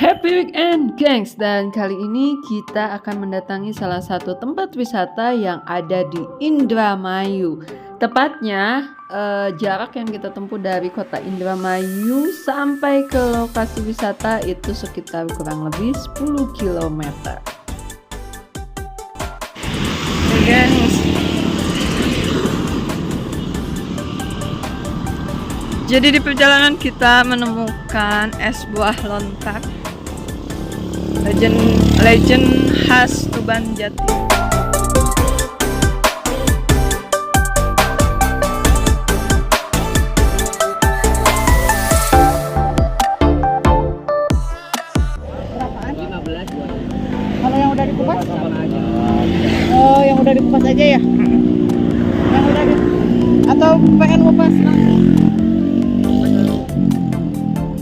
Happy weekend, gengs! Dan kali ini kita akan mendatangi salah satu tempat wisata yang ada di Indramayu. Tepatnya jarak yang kita tempuh dari kota Indramayu sampai ke lokasi wisata itu sekitar kurang lebih 10 km. Oke, gengs. Jadi di perjalanan kita menemukan es buah lontar legend khas Tuban Jati. Berapaan? 15 buat. Kalau yang udah dikupas? Sama aja. Oh, yang udah dikupas aja ya? Yang udah di... Atau pengen kupas langsung?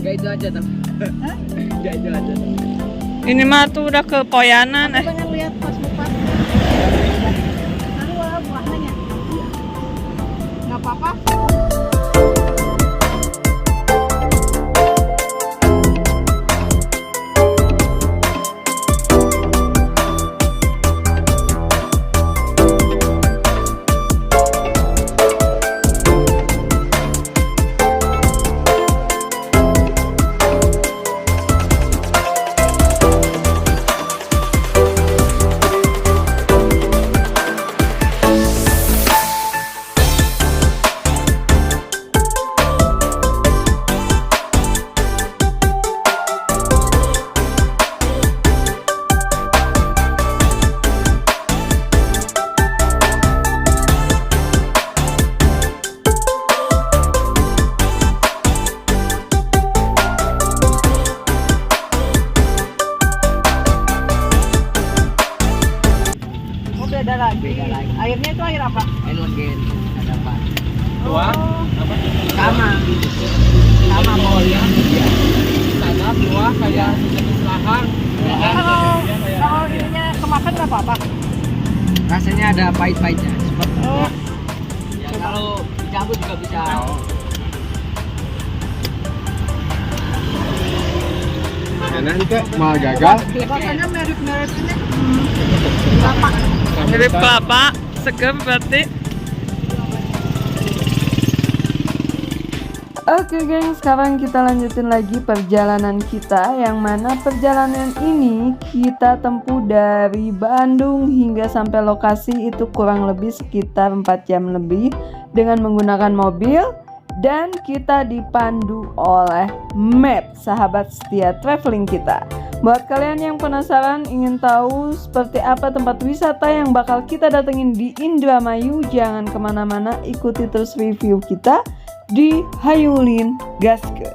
Gak itu aja tuh. Hah? Gak itu aja. Ini mah tuh udah kepoyanan Aku pengen lihat pas kupas. Lalu buahnya? Nggak apa-apa? Beda lagi. Airnya itu air apa? Energen ada apa? Oh. Sama. Sama bolnya. Sama buah kayak jenis lahang. Kalau ininya kemakan nggak apa-apa? Rasanya ada pahit-pahitnya. Oh. Ya, kalau dicabut juga bisa. Enak juga mau gagal. Rasanya mirip-mirip ini. Kelapa. Mirip kelapa, seger berarti. Oke geng, sekarang kita lanjutin lagi perjalanan kita, yang mana perjalanan ini kita tempuh dari Bandung hingga sampai lokasi itu kurang lebih sekitar 4 jam lebih dengan menggunakan mobil, dan kita dipandu oleh map sahabat setia traveling kita. Buat kalian yang penasaran ingin tahu seperti apa tempat wisata yang bakal kita datengin di Indramayu, jangan kemana-mana, ikuti terus review kita di Hayulin Gaske.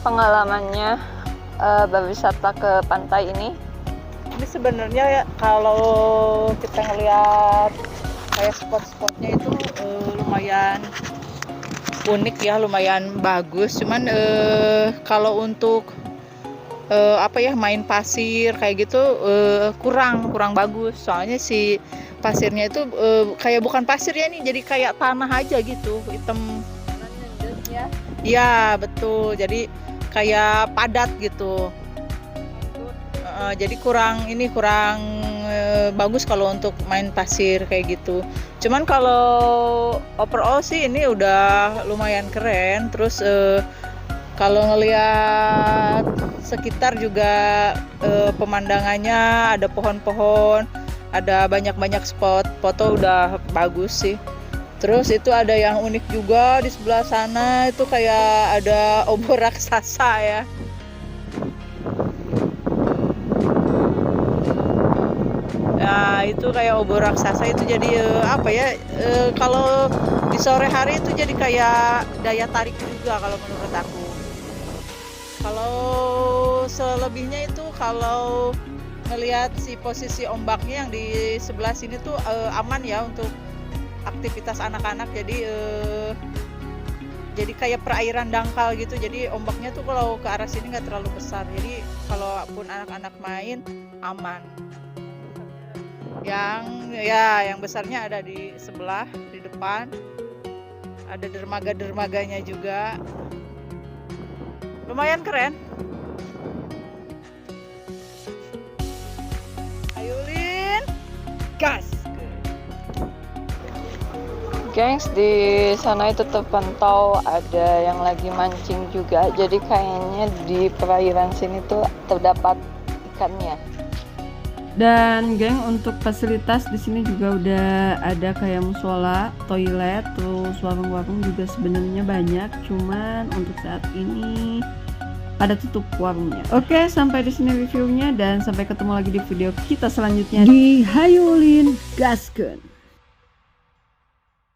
pengalamannya berwisata ke pantai ini? Ini sebenarnya ya, kalau kita ngelihat kayak spot-spotnya itu lumayan unik ya, lumayan bagus. Cuman kalau untuk main pasir kayak gitu kurang bagus. Soalnya si pasirnya itu kayak bukan pasir ya, nih jadi kayak tanah aja gitu, hitam. Iya betul, jadi kayak padat gitu. Jadi kurang bagus kalau untuk main pasir kayak gitu. Cuman kalau overall sih ini udah lumayan keren. Terus kalau ngelihat sekitar juga pemandangannya, ada pohon-pohon, ada banyak spot foto, udah bagus sih. Terus itu ada yang unik juga di sebelah sana, itu kayak ada obor raksasa ya. Nah itu kayak obor raksasa itu jadi kalau di sore hari itu jadi kayak daya tarik juga kalau menurut aku. Kalau selebihnya itu kalau ngelihat si posisi ombaknya yang di sebelah sini tuh aman ya untuk aktivitas anak-anak, jadi kayak perairan dangkal gitu, jadi ombaknya tuh kalau ke arah sini nggak terlalu besar, jadi kalaupun anak-anak main aman. Yang besarnya ada di sebelah, di depan. Ada dermaga-dermaganya juga. Lumayan keren. Ayo Lin, gas. Gengs, di sana itu terpantau ada yang lagi mancing juga. Jadi kayaknya di perairan sini tuh terdapat ikannya. Dan geng, untuk fasilitas di sini juga udah ada kayak musola, toilet, terus warung-warung juga sebenarnya banyak. Cuman untuk saat ini pada tutup warungnya. Oke, sampai di sini reviewnya dan sampai ketemu lagi di video kita selanjutnya di Hayulin Gaskeun.